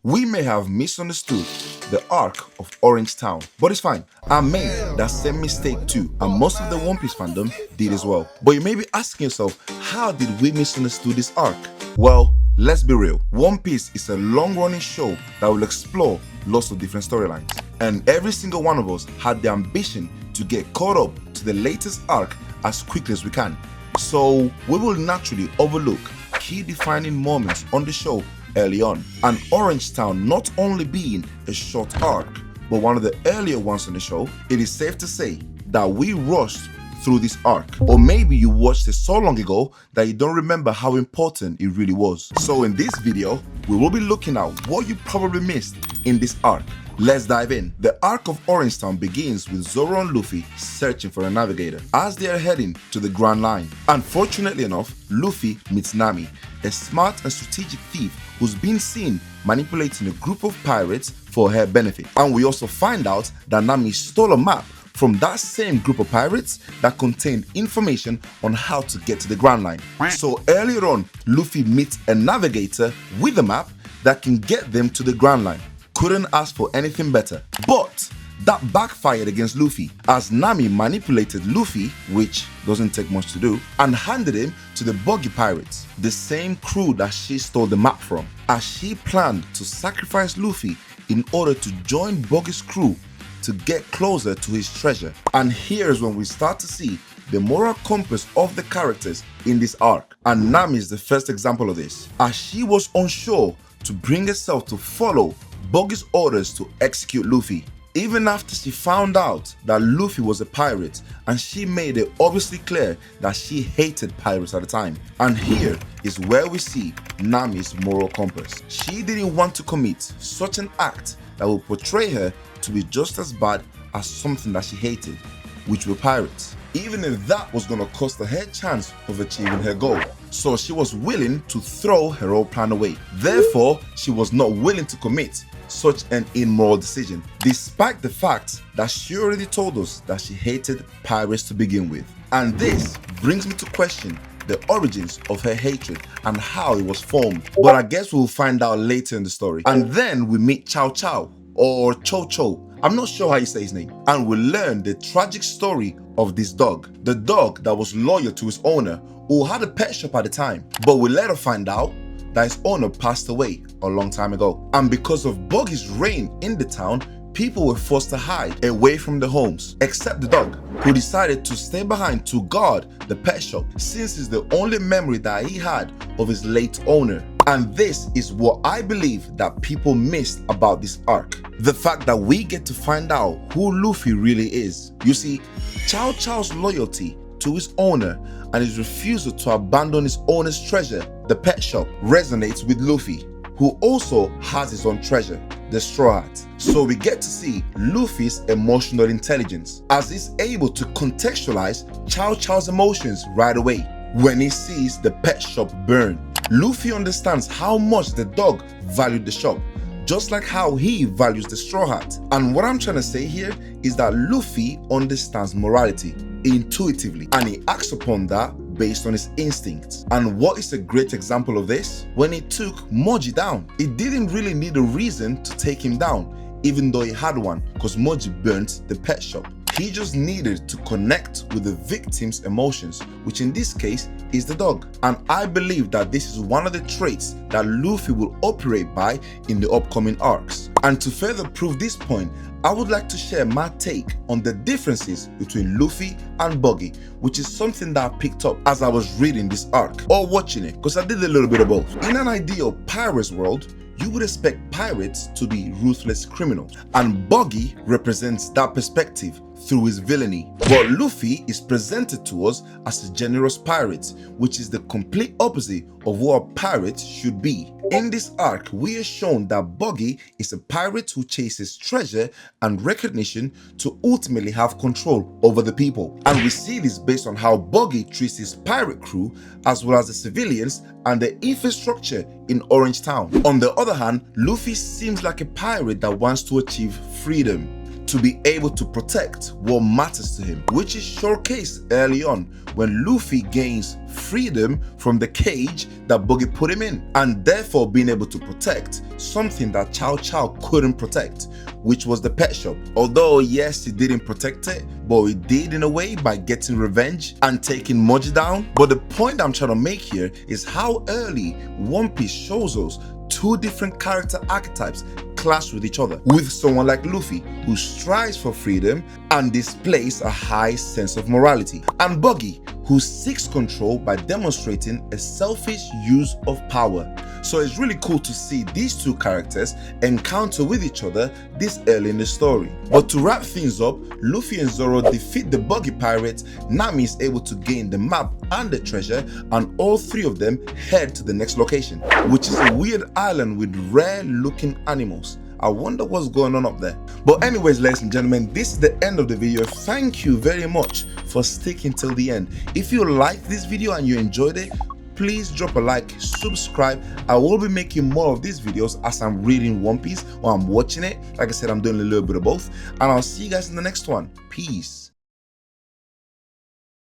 We may have misunderstood the arc of Orange Town, but it's fine. I made that same mistake too, and most of the One Piece fandom did as well. But you may be asking yourself, how did we misunderstand this arc? Well, let's be real. One Piece is a long-running show that will explore lots of different storylines, and every single one of us had the ambition to get caught up to the latest arc as quickly as we can. So we will naturally overlook key defining moments on the show early on, and Orange Town not only being a short arc but one of the earlier ones on the show, it is safe to say that we rushed through this arc. Or maybe you watched it so long ago that you don't remember how important it really was. So in this video, we will be looking at what you probably missed in this arc. Let's dive in. The arc of Orange Town begins with Zoro and Luffy searching for a navigator as they are heading to the Grand Line. Unfortunately enough, Luffy meets Nami, a smart and strategic thief who's been seen manipulating a group of pirates for her benefit. And we also find out that Nami stole a map from that same group of pirates that contained information on how to get to the Grand Line. So earlier on, Luffy meets a navigator with a map that can get them to the Grand Line. Couldn't ask for anything better. But that backfired against Luffy as Nami manipulated Luffy, which doesn't take much to do, and handed him to the Buggy pirates, the same crew that she stole the map from, as she planned to sacrifice Luffy in order to join Buggy's crew to get closer to his treasure. And here's when we start to see the moral compass of the characters in this arc. And Nami is the first example of this, as she was unsure to bring herself to follow Buggy's orders to execute Luffy, even after she found out that Luffy was a pirate, and she made it obviously clear that she hated pirates at the time. And here is where we see Nami's moral compass. She didn't want to commit such an act that would portray her to be just as bad as something that she hated, which were pirates, even if that was going to cost her her chance of achieving her goal. So she was willing to throw her whole plan away. Therefore, she was not willing to commit such an immoral decision, despite the fact that she already told us that she hated pirates to begin with. And this brings me to question the origins of her hatred and how it was formed. But I guess we'll find out later in the story. And then we meet Chow Chow, or Cho Cho, I'm not sure how you say his name, and we learn the tragic story of this dog, the dog that was loyal to his owner, who had a pet shop at the time, but we later find out that his owner passed away a long time ago. And because of Buggy's reign in the town, people were forced to hide away from the homes, except the dog, who decided to stay behind to guard the pet shop, since it's the only memory that he had of his late owner. And this is what I believe that people missed about this arc. The fact that we get to find out who Luffy really is. You see, Chow Chow's loyalty to his owner and his refusal to abandon his owner's treasure, the pet shop, resonates with Luffy, who also has his own treasure, the Straw Hat. So we get to see Luffy's emotional intelligence, as he's able to contextualize Chow Chow's emotions right away when he sees the pet shop burn. Luffy understands how much the dog valued the shop, just like how he values the Straw Hat. And what I'm trying to say here is that Luffy understands morality intuitively, and he acts upon that based on his instincts. And what is a great example of this? When he took Moji down, he didn't really need a reason to take him down, even though he had one, because Moji burnt the pet shop. He just needed to connect with the victim's emotions, which in this case is the dog. And I believe that this is one of the traits that Luffy will operate by in the upcoming arcs. And to further prove this point, I would like to share my take on the differences between Luffy and Buggy, which is something that I picked up as I was reading this arc or watching it, because I did a little bit of both. In an ideal pirate's world, you would expect pirates to be ruthless criminals, and Buggy represents that perspective through his villainy. But Luffy is presented to us as a generous pirate, which is the complete opposite of what a pirate should be. In this arc, we are shown that Buggy is a pirate who chases treasure and recognition to ultimately have control over the people. And we see this based on how Buggy treats his pirate crew as well as the civilians and the infrastructure in Orange Town. On the other hand, Luffy seems like a pirate that wants to achieve freedom. to be able to protect what matters to him, which is showcased early on when Luffy gains freedom from the cage that Buggy put him in, and therefore being able to protect something that Chow Chow couldn't protect, which was the pet shop. Although yes, he didn't protect it, but he did in a way by getting revenge and taking Moji down. But the point I'm trying to make here is how early One Piece shows us two different character archetypes clash with each other, with someone like Luffy who strives for freedom and displays a high sense of morality, and Buggy who seeks control by demonstrating a selfish use of power. So it's really cool to see these two characters encounter with each other this early in the story. But to wrap things up, Luffy and Zoro defeat the Buggy pirates. Nami is able to gain the map and the treasure, and all three of them head to the next location, which is a weird island with rare looking animals. I wonder what's going on up there. But anyways, ladies and gentlemen, this is the end of the video. Thank you very much for sticking till the end. If you liked this video and you enjoyed it, please drop a like, subscribe. I will be making more of these videos as I'm reading One Piece or I'm watching it. Like I said, I'm doing a little bit of both, and I'll see you guys in the next one. Peace.